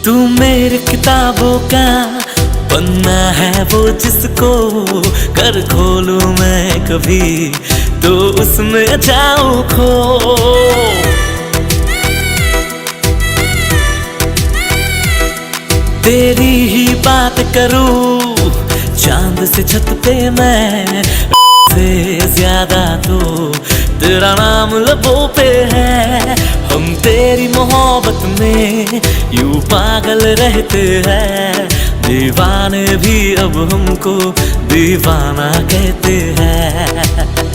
तू मेरी किताबों का पन्ना है वो जिसको कर खोलूं मैं कभी तो उसमें जाऊं खो। तेरी ही बात करूं चांद से छत पे मैं से ज्यादा तो तेरा नाम लबों पे है। हम तेरी मोहब्बत में यूं पागल रहते हैं, दीवाने भी अब हमको दीवाना कहते हैं।